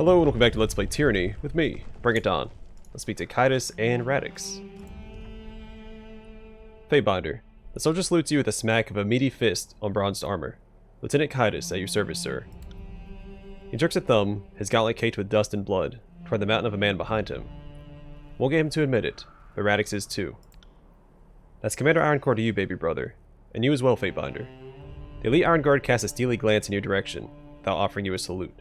Hello and welcome back to Let's Play Tyranny with me, Bring It On. Let's speak to Kyros and Radix. Fatebinder. The soldier salutes you with a smack of a meaty fist on bronzed armor. Lieutenant Kyros, at your service, sir. He jerks a thumb, his gauntlet caked with dust and blood, toward the mountain of a man behind him. Won't get him to admit it, but Radix is too. That's Commander Ironcore to you, baby brother. And you as well, Fatebinder. The elite Iron Guard casts a steely glance in your direction, without offering you a salute.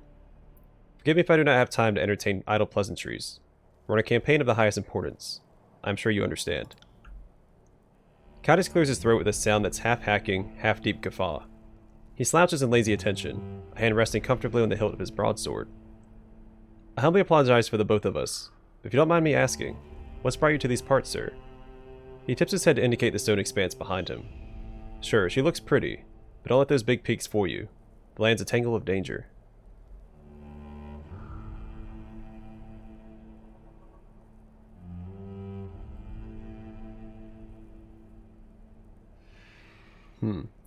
Forgive me if I do not have time to entertain idle pleasantries. We're on a campaign of the highest importance. I'm sure you understand. Kyros clears his throat with a sound that's half-hacking, half-deep guffaw. He slouches in lazy attention, a hand resting comfortably on the hilt of his broadsword. I humbly apologize for the both of us. If you don't mind me asking, what's brought you to these parts, sir? He tips his head to indicate the stone expanse behind him. Sure, she looks pretty, but don't let those big peaks fool you. The land's a tangle of danger.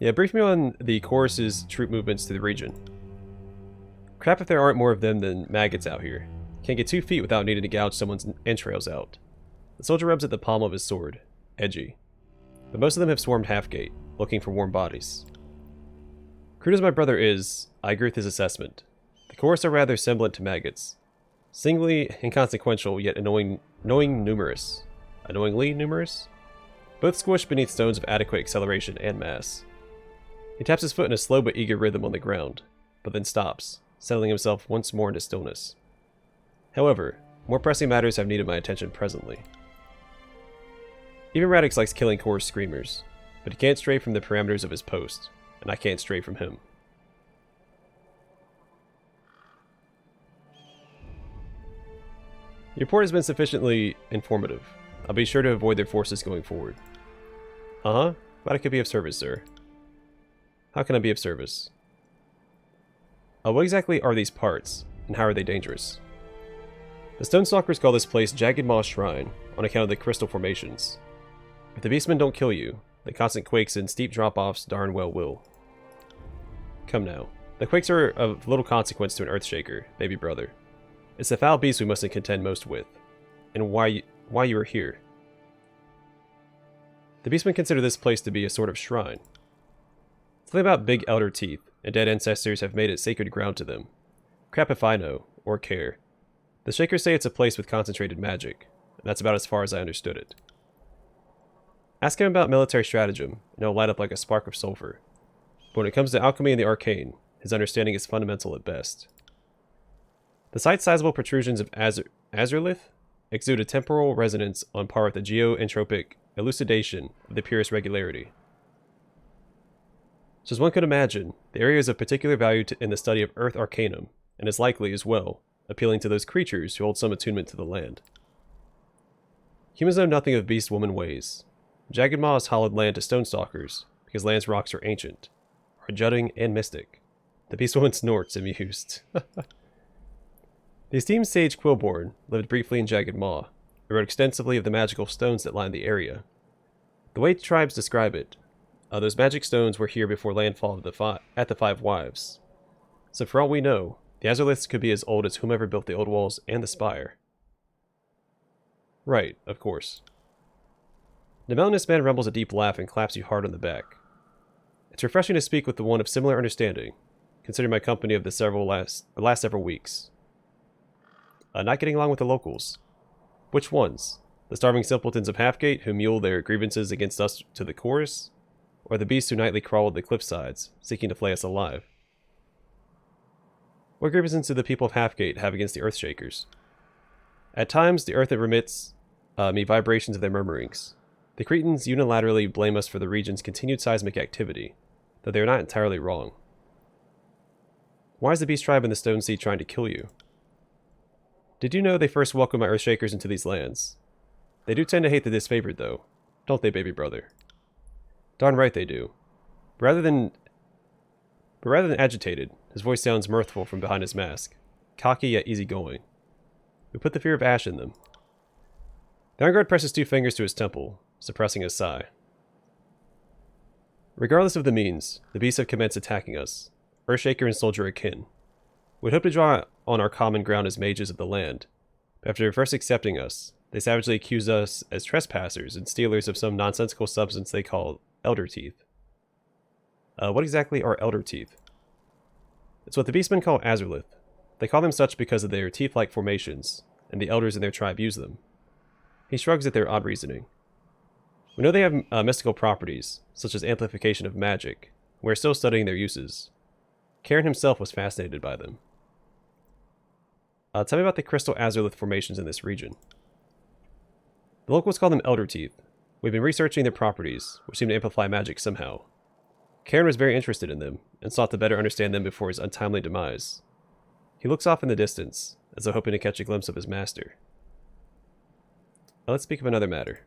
Yeah, brief me on the Chorus's troop movements to the region. Crap if there aren't more of them than maggots out here. Can't get 2 feet without needing to gouge someone's entrails out. The soldier rubs at the pommel of his sword, edgy. But most of them have swarmed Halfgate, looking for warm bodies. Crude as my brother is, I agree with his assessment. The Chorus are rather semblant to maggots. Singly inconsequential, yet annoyingly numerous. Annoyingly numerous? Both squish beneath stones of adequate acceleration and mass. He taps his foot in a slow but eager rhythm on the ground, but then stops, settling himself once more into stillness. However, more pressing matters have needed my attention presently. Even Radix likes killing Chorus screamers, but he can't stray from the parameters of his post, and I can't stray from him. Your report has been sufficiently informative. I'll be sure to avoid their forces going forward. Uh-huh. Glad I could be of service, sir. How can I be of service? What exactly are these parts, and how are they dangerous? The Stone Stalkers call this place Jagged Maw Shrine, on account of the crystal formations. If the beastmen don't kill you, the constant quakes and steep drop-offs darn well will. Come now. The quakes are of little consequence to an Earthshaker, baby brother. It's the foul beast we must contend most with, and why you are here. The beastmen consider this place to be a sort of shrine. Something about big elder teeth and dead ancestors have made it sacred ground to them. Crap if I know, or care. The Shakers say it's a place with concentrated magic, and that's about as far as I understood it. Ask him about military stratagem, and it'll light up like a spark of sulfur. But when it comes to alchemy and the arcane, his understanding is fundamental at best. The site's sizable protrusions of Azurlith exude a temporal resonance on par with the geoentropic elucidation of the purest regularity. So as one could imagine, the area is of particular value in the study of Earth Arcanum, and is likely, as well, appealing to those creatures who hold some attunement to the land. Humans know nothing of beast-woman ways. Jagged Maw is hallowed land to Stone Stalkers, because land's rocks are ancient, are jutting and mystic. The beast-woman snorts, amused. The esteemed sage Quillborn lived briefly in Jagged Maw, and wrote extensively of the magical stones that line the area. The way tribes describe it, those magic stones were here before landfall at the Five Wives. So for all we know, the Azurliths could be as old as whomever built the old walls and the spire. Right, of course. The mountainous man rumbles a deep laugh and claps you hard on the back. It's refreshing to speak with the one of similar understanding, considering my company of the last several weeks. Not getting along with the locals. Which ones? The starving simpletons of Halfgate who mule their grievances against us to the Chorus? Or the beasts who nightly crawl the cliffsides, seeking to flay us alive? What grievances do the people of Halfgate have against the Earthshakers? At times, the earth remits me vibrations of their murmurings. The Cretans unilaterally blame us for the region's continued seismic activity, though they are not entirely wrong. Why is the Beast Tribe in the Stone Sea trying to kill you? Did you know they first welcomed my Earthshakers into these lands? They do tend to hate the Disfavored, though, don't they, baby brother? Darn right they do. But rather than agitated, his voice sounds mirthful from behind his mask, cocky yet easygoing. We put the fear of ash in them. The Iron Guard presses 2 fingers to his temple, suppressing a sigh. Regardless of the means, the beasts have commenced attacking us, Earthshaker and soldier akin. We'd hope to draw on our common ground as mages of the land. But after first accepting us, they savagely accuse us as trespassers and stealers of some nonsensical substance they call elder teeth. What exactly are elder teeth? It's what the beastmen call azurlith. They call them such because of their teeth-like formations, and the elders in their tribe use them. He shrugs at their odd reasoning. We know they have mystical properties, such as amplification of magic. We're still studying their uses. Karen himself was fascinated by them. Tell me about the crystal azurlith formations in this region. The locals call them elder teeth. We've been researching their properties, which seem to amplify magic somehow. Karen was very interested in them, and sought to better understand them before his untimely demise. He looks off in the distance, as though hoping to catch a glimpse of his master. Now let's speak of another matter.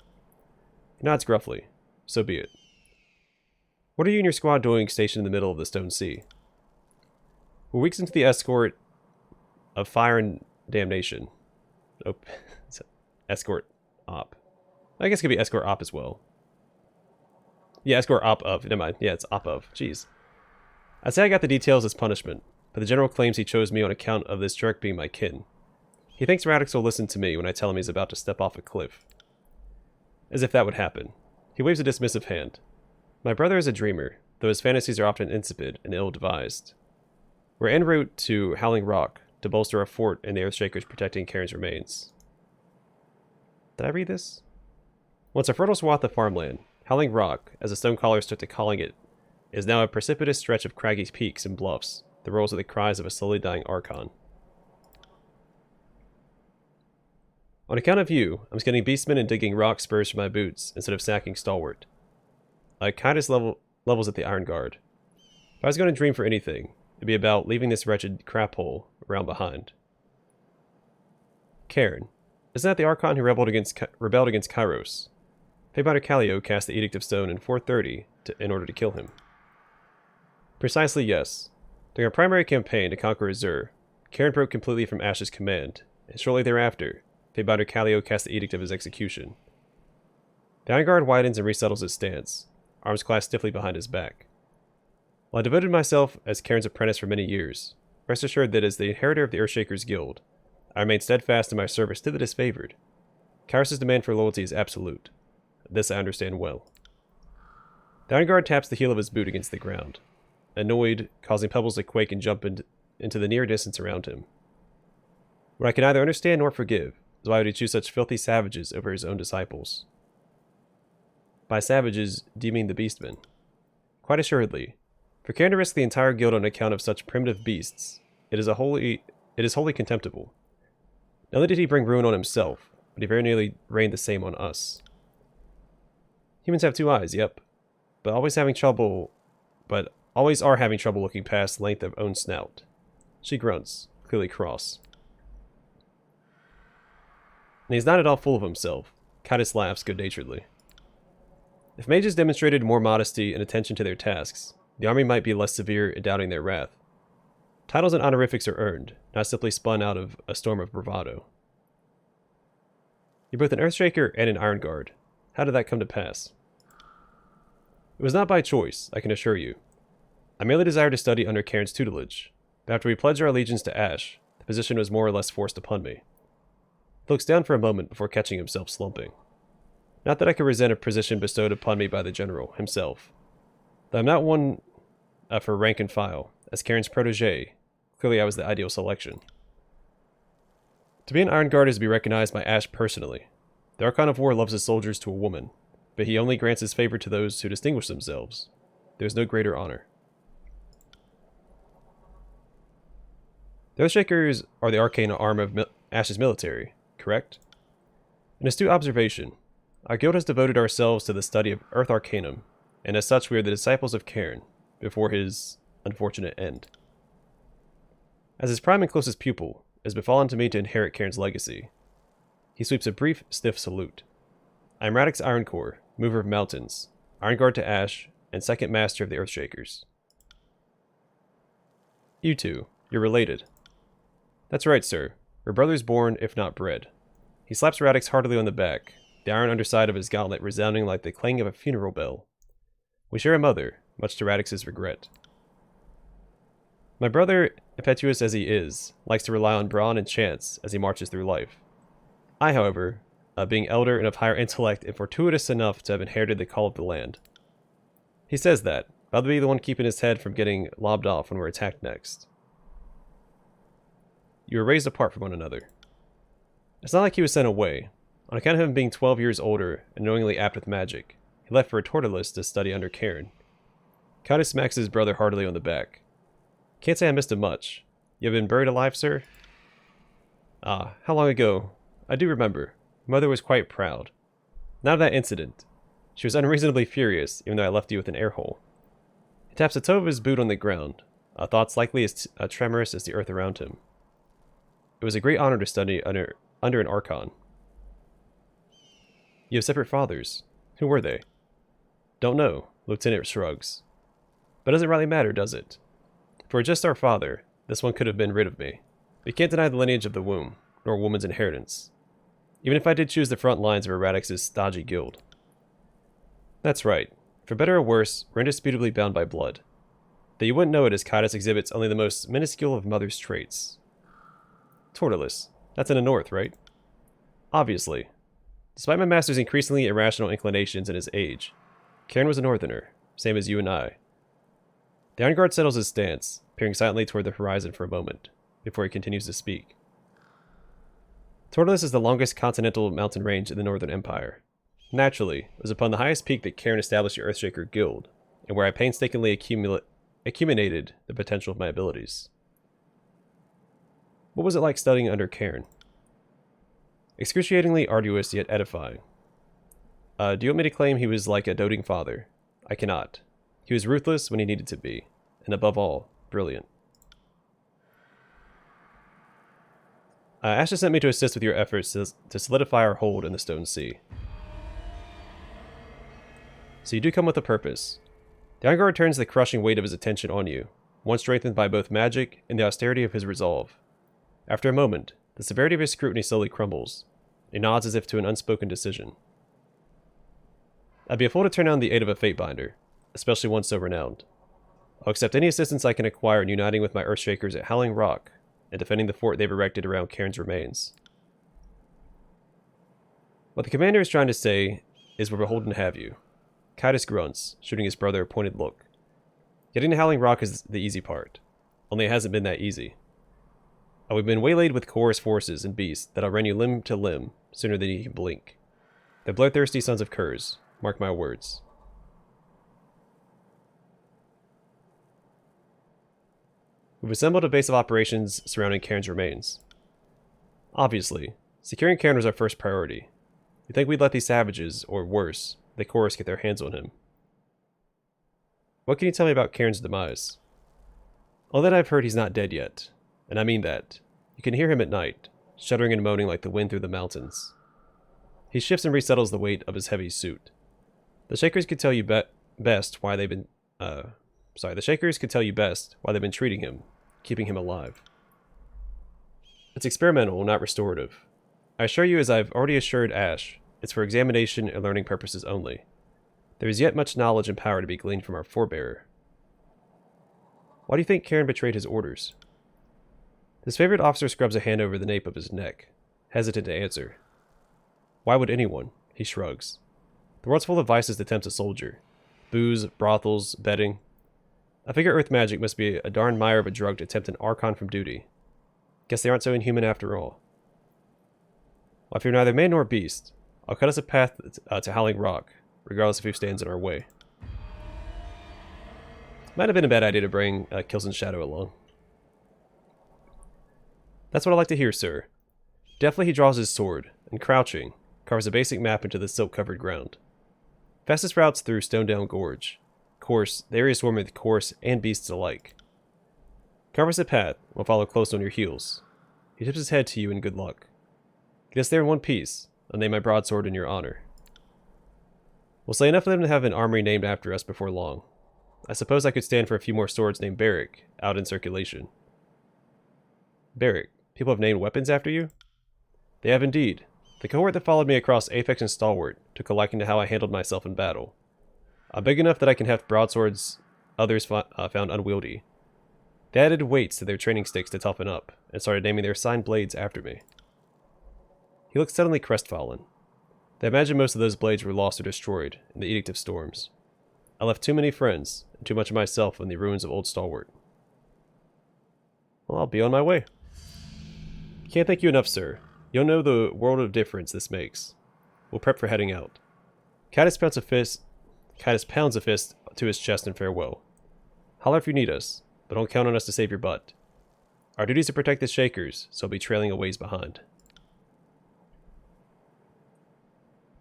He nods gruffly. So be it. What are you and your squad doing stationed in the middle of the Stone Sea? We're weeks into the escort of fire and damnation. Oh, escort op. I guess it could be escort op as well. Yeah, escort op of. Never mind. Yeah, it's op of. Jeez. I'd say I got the details as punishment, but the general claims he chose me on account of this jerk being my kin. He thinks Radix will listen to me when I tell him he's about to step off a cliff. As if that would happen. He waves a dismissive hand. My brother is a dreamer, though his fantasies are often insipid and ill-devised. We're en route to Howling Rock to bolster our fort and the Earthshakers protecting Karen's remains. Did I read this? Once a fertile swath of farmland, Howling Rock, as the Stonecallers took to calling it, is now a precipitous stretch of craggy peaks and bluffs that rolls with the cries of a slowly dying Archon. On account of you, I'm scanning beastmen and digging rock spurs for my boots instead of sacking Stalwart. Kyros levels at the Iron Guard. If I was going to dream for anything, it'd be about leaving this wretched crap hole around behind. Karen. Isn't that the Archon who rebelled against Kyros? Faebiter Callio cast the Edict of Stone in 430 in order to kill him. Precisely yes. During our primary campaign to conquer Azur, Karen broke completely from Ash's command, and shortly thereafter, Faebiter Callio cast the Edict of his execution. The Iron Guard widens and resettles his stance, arms clasped stiffly behind his back. While I devoted myself as Karen's apprentice for many years, rest assured that as the inheritor of the Earthshakers Guild, I remain steadfast in my service to the Disfavored. Kyros' demand for loyalty is absolute. This I understand well. The Iron Guard taps the heel of his boot against the ground, annoyed, causing pebbles to quake and jump into the near distance around him. What I can neither understand nor forgive is why would he choose such filthy savages over his own disciples? By savages, do you mean the beastmen? Quite assuredly. For Karen to risk the entire guild on account of such primitive beasts, it is wholly contemptible. Not only did he bring ruin on himself, but he very nearly rained the same on us. Humans have two eyes, yep, but always are having trouble looking past the length of own snout. She grunts, clearly cross. And he's not at all full of himself. Kyros laughs good-naturedly. If mages demonstrated more modesty and attention to their tasks, the army might be less severe in doubting their wrath. Titles and honorifics are earned, not simply spun out of a storm of bravado. You're both an Earthshaker and an Iron Guard. How did that come to pass? It was not by choice, I can assure you. I merely desired to study under Karen's tutelage, but after we pledged our allegiance to Ash, the position was more or less forced upon me. He looks down for a moment before catching himself slumping. Not that I could resent a position bestowed upon me by the general himself. Though I'm not one for rank and file, as Karen's protege, clearly I was the ideal selection. To be an Iron Guard is to be recognized by Ash personally. The Archon of War loves his soldiers to a woman, but he only grants his favor to those who distinguish themselves. There is no greater honor. The Earthshakers are the arcane arm of Ash's military, correct? An astute observation. Our guild has devoted ourselves to the study of Earth Arcanum, and as such we are the disciples of Cairn, before his unfortunate end. As his prime and closest pupil, it has befallen to me to inherit Cairn's legacy. He sweeps a brief, stiff salute. I am Radix Ironcore, mover of mountains, Iron Guard to Ash, and second master of the Earthshakers. You two, you're related. That's right, sir. We're brothers born, if not bred. He slaps Radix heartily on the back, the iron underside of his gauntlet resounding like the clang of a funeral bell. We share a mother, much to Radix's regret. My brother, impetuous as he is, likes to rely on brawn and chance as he marches through life. I, however, being elder and of higher intellect, am fortuitous enough to have inherited the call of the land. He says that, but I'll be the one keeping his head from getting lobbed off when we're attacked next. You were raised apart from one another. It's not like he was sent away. On account of him being 12 years older and knowingly apt with magic, he left for a Tortilus to study under Cairn. Kyros smacks his brother heartily on the back. Can't say I missed him much. You have been buried alive, sir? Ah, how long ago? I do remember. Mother was quite proud. Not of that incident. She was unreasonably furious, even though I left you with an air hole. He taps the toe of his boot on the ground, thoughts likely as tremorous as the earth around him. It was a great honor to study under an Archon. You have separate fathers. Who were they? Don't know, Lieutenant shrugs. But doesn't really matter, does it? If we're just our father, this one could have been rid of me. We can't deny the lineage of the womb, nor a woman's inheritance. Even if I did choose the front lines of Eradix's stodgy guild. That's right. For better or worse, we're indisputably bound by blood. Though you wouldn't know it as Kyros exhibits only the most minuscule of mother's traits. Tortilus. That's in the north, right? Obviously. Despite my master's increasingly irrational inclinations and his age, Cairn was a northerner, same as you and I. The Iron Guard settles his stance, peering silently toward the horizon for a moment, before he continues to speak. Tortilus is the longest continental mountain range in the Northern Empire. Naturally, it was upon the highest peak that Cairn established the Earthshaker Guild, and where I painstakingly accumulated the potential of my abilities. What was it like studying under Cairn? Excruciatingly arduous yet edifying. Do you want me to claim he was like a doting father? I cannot. He was ruthless when he needed to be, and above all, brilliant. Asha sent me to assist with your efforts to solidify our hold in the Stone Sea. So you do come with a purpose. The Iron Guard turns the crushing weight of his attention on you, one strengthened by both magic and the austerity of his resolve. After a moment, the severity of his scrutiny slowly crumbles. He nods as if to an unspoken decision. I'd be a fool to turn down the aid of a Fatebinder, especially one so renowned. I'll accept any assistance I can acquire in uniting with my Earthshakers at Howling Rock and defending the fort they've erected around Cairn's remains. What the commander is trying to say is we're beholden to have you. Kyros grunts, shooting his brother a pointed look. Getting to Howling Rock is the easy part, only it hasn't been that easy. We've been waylaid with Chorus forces and beasts that'll rend you limb to limb sooner than you can blink. The bloodthirsty sons of Kurz, mark my words. We've assembled a base of operations surrounding Cairn's remains. Obviously, securing Cairn was our first priority. You think we'd let these savages, or worse, the Chorus get their hands on him? What can you tell me about Cairn's demise? All that I've heard, he's not dead yet. And I mean that. You can hear him at night, shuddering and moaning like the wind through the mountains. He shifts and resettles the weight of his heavy suit. The Shakers could tell you best why they've been... the Shakers could tell you best why they've been treating him, keeping him alive. It's experimental, not restorative. I assure you, as I've already assured Ash, it's for examination and learning purposes only. There is yet much knowledge and power to be gleaned from our forebearer. Why do you think Cairn betrayed his orders? His favorite officer scrubs a hand over the nape of his neck, hesitant to answer. Why would anyone? He shrugs. The world's full of vices that tempt a soldier. Booze, brothels, betting. I figure Earth magic must be a darn mire of a drug to tempt an Archon from duty. Guess they aren't so inhuman after all. Well, if you're neither man nor beast, I'll cut us a path to Howling Rock, regardless of who stands in our way. Might have been a bad idea to bring Kilson's Shadow along. That's what I like to hear, sir. Deftly he draws his sword, and crouching, carves a basic map into the silk-covered ground. Fastest routes through Stone Down Gorge. Of course, the area is swarming with Chorus and beasts alike. Carve us a path, we'll follow close on your heels. He tips his head to you in good luck. Get us there in one piece. I'll name my broadsword in your honor. We'll slay enough of them to have an armory named after us before long. I suppose I could stand for a few more swords named Barrick, out in circulation. Barrick, people have named weapons after you? They have indeed. The cohort that followed me across Apex and Stalwart took a liking to how I handled myself in battle. I'm big enough that I can heft broadswords others found unwieldy. They added weights to their training sticks to toughen up, and started naming their assigned blades after me. He looked suddenly crestfallen. I imagine most of those blades were lost or destroyed in the Edict of Storms. I left too many friends, and too much of myself in the ruins of Old Stalwart. Well, I'll be on my way. Can't thank you enough, sir. You'll know the world of difference this makes. We'll prep for heading out. Kyros pounds a fist to his chest in farewell. Holler if you need us, but don't count on us to save your butt. Our duty is to protect the Shakers, so we'll be trailing a ways behind.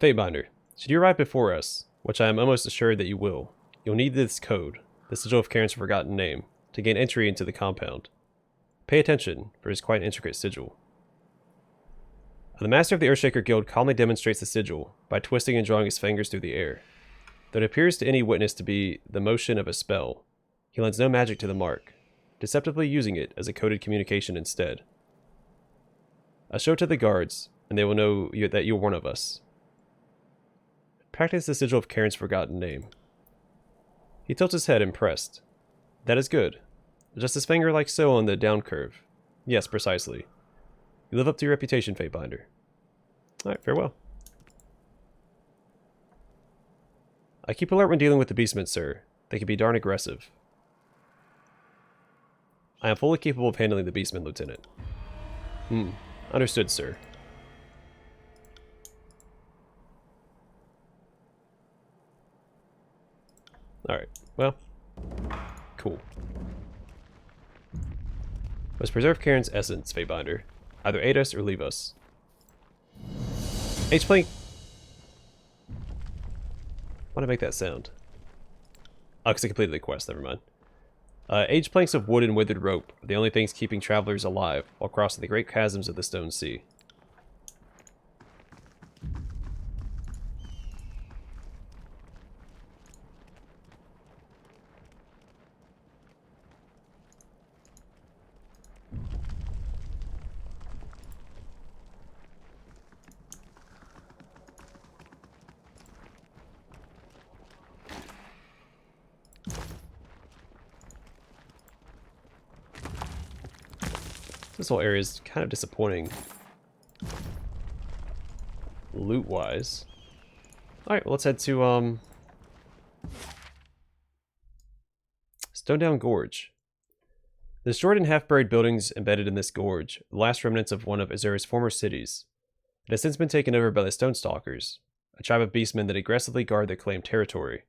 Fatebinder, should you arrive before us, which I am almost assured that you will, you'll need this code, the sigil of Karen's forgotten name, to gain entry into the compound. Pay attention, for it is quite an intricate sigil. The master of the Earthshaker Guild calmly demonstrates the sigil by twisting and drawing his fingers through the air. Though it appears to any witness to be the motion of a spell, he lends no magic to the mark, deceptively using it as a coded communication instead. I show it to the guards, and they will know that you're one of us. Practice the sigil of Karen's forgotten name. He tilts his head, impressed. That is good. Adjust his finger like so on the down curve. Yes, precisely. You live up to your reputation, Fatebinder. Alright, farewell. I keep alert when dealing with the beastmen, sir. They can be darn aggressive. I am fully capable of handling the beastmen, Lieutenant. Understood, sir. Alright, well. Cool. Must preserve Karen's essence, Fatebinder. Either aid us or leave us. H-Plank. Why did I make that sound? Oh, because I completed the quest, never mind. Aged planks of wood and withered rope are the only things keeping travelers alive while crossing the great chasms of the Stone Sea. This whole area is kind of disappointing, loot-wise. Alright, well, let's head to, Stone Down Gorge. The destroyed and half-buried buildings embedded in this gorge, the last remnants of one of Azura's former cities. It has since been taken over by the Stonestalkers, a tribe of beastmen that aggressively guard their claimed territory.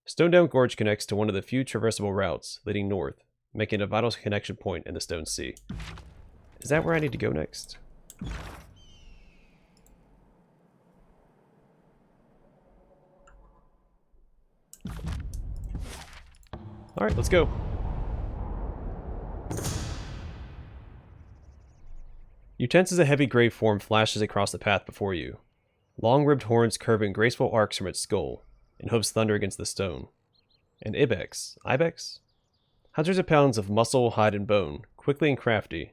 Stone Down Gorge connects to one of the few traversable routes leading north, making it a vital connection point in the Stone Sea. Is that where I need to go next? Alright, let's go. You tense as a heavy gray form flashes across the path before you. Long ribbed horns curve in graceful arcs from its skull, and hooves thunder against the stone. An ibex. Ibex? Hundreds of pounds of muscle, hide, and bone, quick and crafty.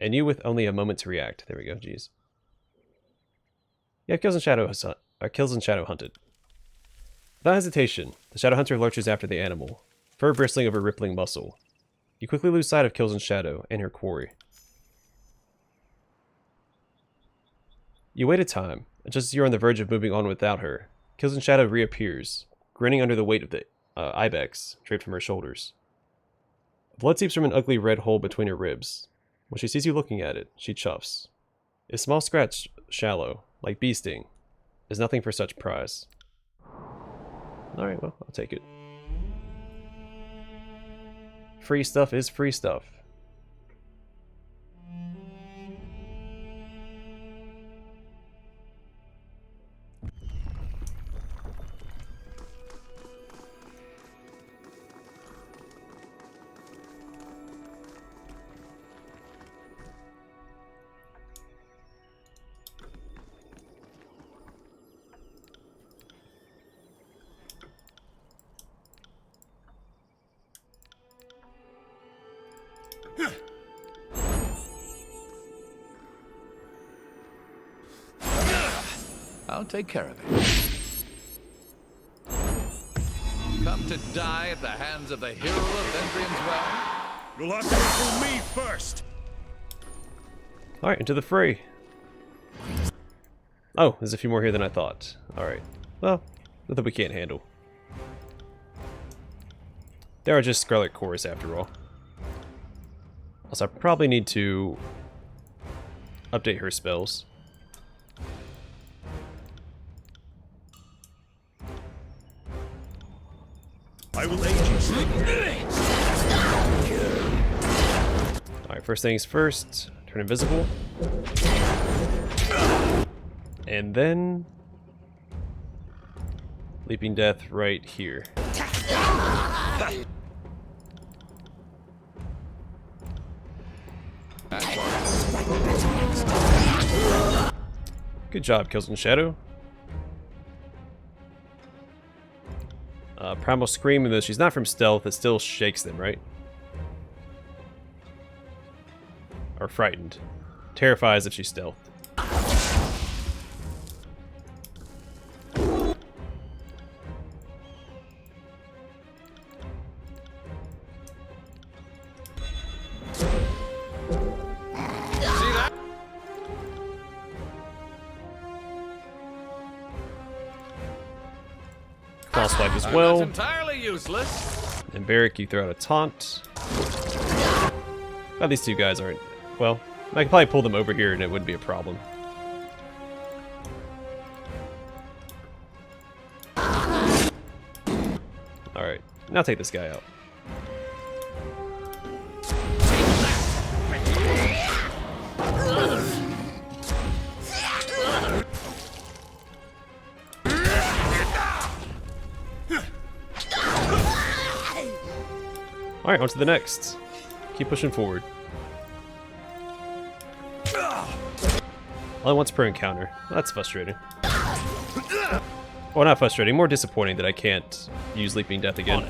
And you with only a moment to react. There we go, jeez. Yeah, kills and shadow hunted. Without hesitation, the shadow hunter lurches after the animal, fur bristling over rippling muscle. You quickly lose sight of Kills and Shadow and her quarry. You wait a time, and just as you're on the verge of moving on without her, Kills and Shadow reappears, grinning under the weight of the ibex draped from her shoulders. Blood seeps from an ugly red hole between her ribs. When she sees you looking at it, she chuffs. A small scratch, shallow, like bee sting, is nothing for such prize. Alright, well, I'll take it. Free stuff is free stuff. I'll take care of it. Come to die at the hands of the hero of Vendrian's Well? You'll have to go through me first. Alright, into the fray. Oh, there's a few more here than I thought. Alright. Well, nothing we can't handle. They are just Scarlet Chorus after all. Also, I probably need to update her spells. I will aid you. Alright, first things first, turn invisible. And then Leaping Death right here. Good job, Kills in Shadow. Primal Scream, though she's not from stealth, it still shakes them, right? Or frightened. Terrifies if she's stealth. Claw Swipe as well. That's entirely useless. And Barrick, you throw out a taunt. These two guys aren't... Well, I could probably pull them over here and it wouldn't be a problem. Alright, now take this guy out. Alright, on to the next. Keep pushing forward. Only once per encounter. That's frustrating. Well, not frustrating, more disappointing that I can't use Leaping Death again.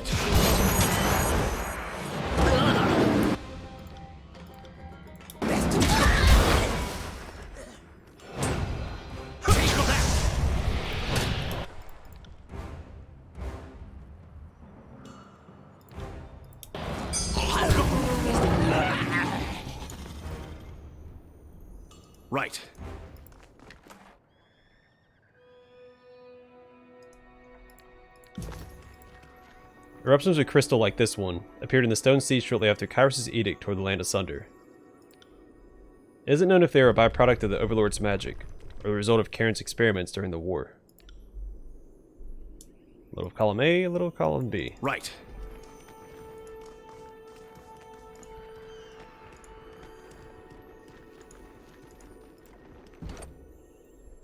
Right. Eruptions of crystal like this one appeared in the Stone Sea shortly after Kyros' edict toward the land asunder. It isn't known if they are a byproduct of the Overlord's magic, or the result of Karen's experiments during the war. A little column A, a little column B. Right.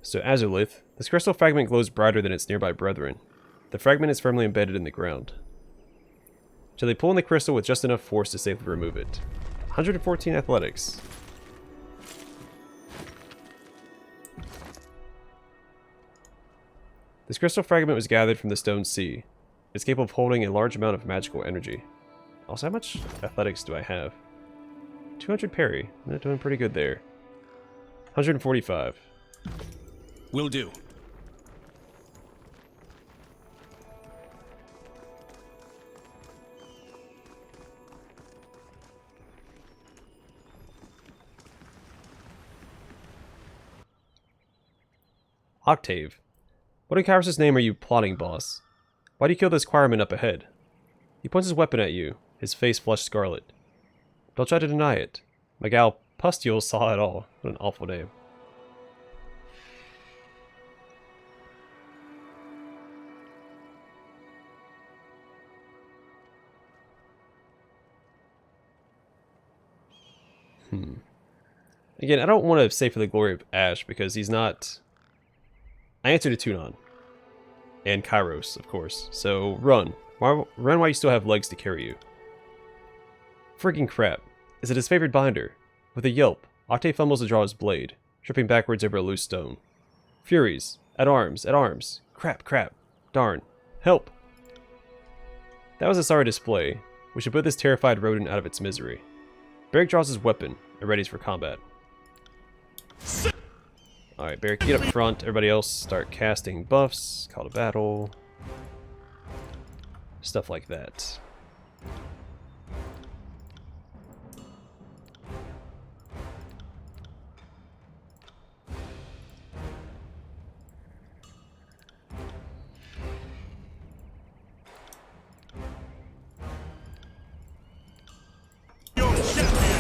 So Azulith, this crystal fragment glows brighter than its nearby brethren. The fragment is firmly embedded in the ground. Shall they pull in the crystal with just enough force to safely remove it? 114 athletics. This crystal fragment was gathered from the Stone Sea. It's capable of holding a large amount of magical energy. Also, how much athletics do I have? 200 parry. I'm not doing pretty good there. 145. Will do. Octave. What in Kyros' name are you plotting, boss? Why do you kill this choirman up ahead? He points his weapon at you, his face flushed scarlet. Don't try to deny it. My gal Pustule saw it all. What an awful name. Again, I don't want to say for the glory of Ash because he's not... I answered to Tunon. And Kyros, of course. So, run. Run while you still have legs to carry you. Friggin' crap. Is it his favorite binder? With a yelp, Octave fumbles to draw his blade, tripping backwards over a loose stone. Furies. At arms. At arms. Crap, crap. Darn. Help! That was a sorry display. We should put this terrified rodent out of its misery. Barrick draws his weapon and readies for combat. Alright, Barrick, get up front. Everybody else start casting buffs. Call to battle. Stuff like that. Your champion!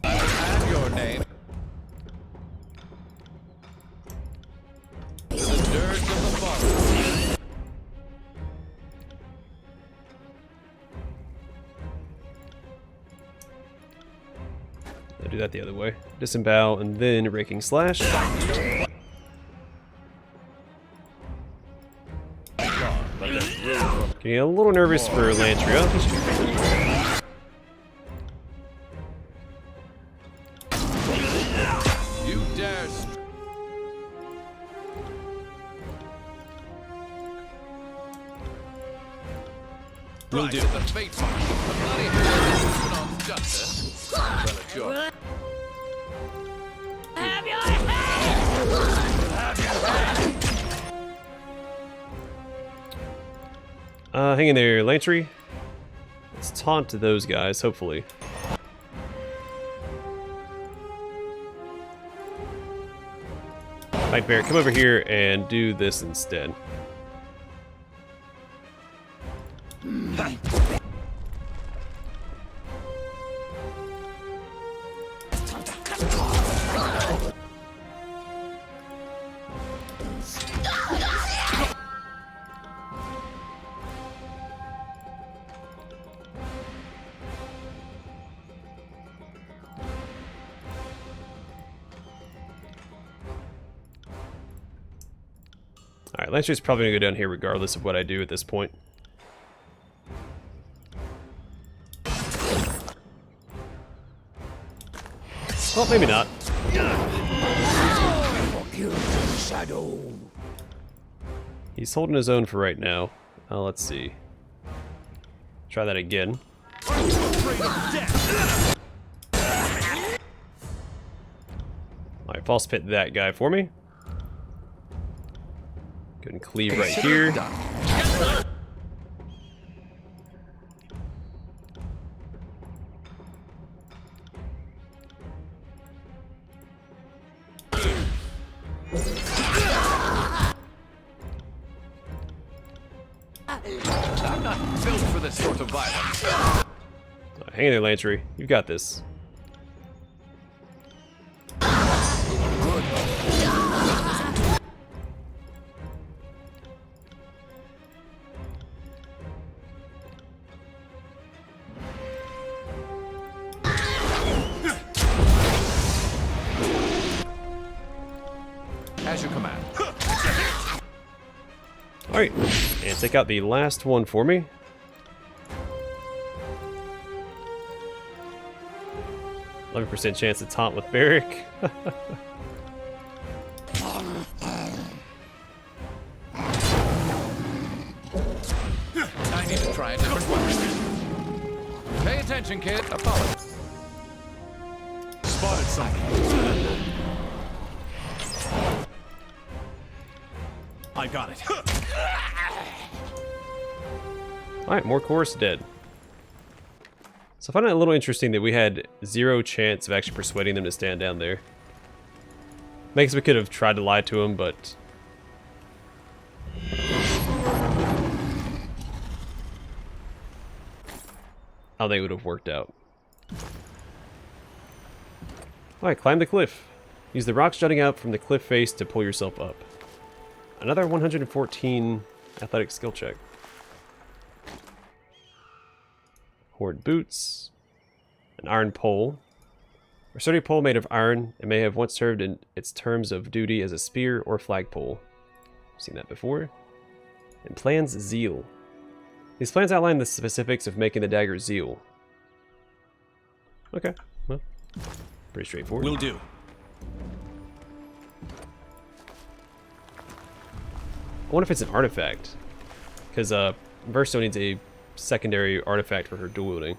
And your name. To the dirge of the forest. I'll do that the other way. Disembowel and then raking slash. Getting a little nervous for Lantria. You dare Will do. the fate mark. The bloody hell on justice. Well, it's yours. Hang in there, Lantry. Let's taunt those guys, hopefully. Alright, Bear, come over here and do this instead. Alright, Lantry's probably gonna go down here regardless of what I do at this point. Well, maybe not. He's holding his own for right now. Let's see. Try that again. Alright, false pit that guy for me. Go and cleave right here. I'm not built for this sort of violence. Hang in there, Lantry. You've got this. As you command. Alright, and take out the last one for me. %11 chance to taunt with Barrick. I need to try a different one. Pay attention, kid. Apologies. Spotted something. I got it. Alright, more chorus dead. So I find it a little interesting that we had 0 chance of actually persuading them to stand down there. I guess we could have tried to lie to him, but... I don't think it would have worked out. Alright, climb the cliff. Use the rocks jutting out from the cliff face to pull yourself up. Another 114 athletic skill check. Horde boots. An iron pole. A sturdy pole made of iron. It may have once served in its terms of duty as a spear or flagpole. Seen that before. And plans zeal. These plans outline the specifics of making the dagger zeal. Okay, well, pretty straightforward. Will do. I wonder if it's an artifact. Because Burstone needs a secondary artifact for her dual wielding.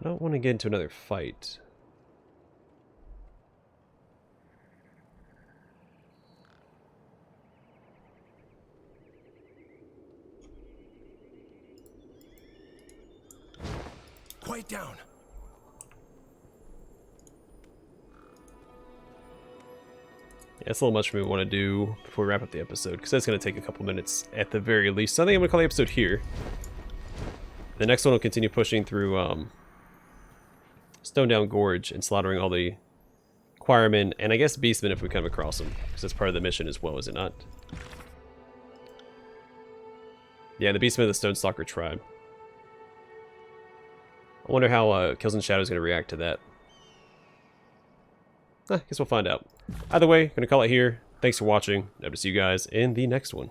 I don't want to get into another fight. Quiet down. Yeah, that's a little much for me to want to do before we wrap up the episode, because that's going to take a couple minutes at the very least. So I think I'm going to call the episode here. The next one will continue pushing through Stone Down Gorge and slaughtering all the Choirmen, and I guess Beastmen if we come across them, because that's part of the mission as well, is it not? Yeah, the Beastmen of the Stone Stalker tribe. I wonder how Kills and Shadows is going to react to that. I guess we'll find out. Either way, I'm going to call it here. Thanks for watching. Hope to see you guys in the next one.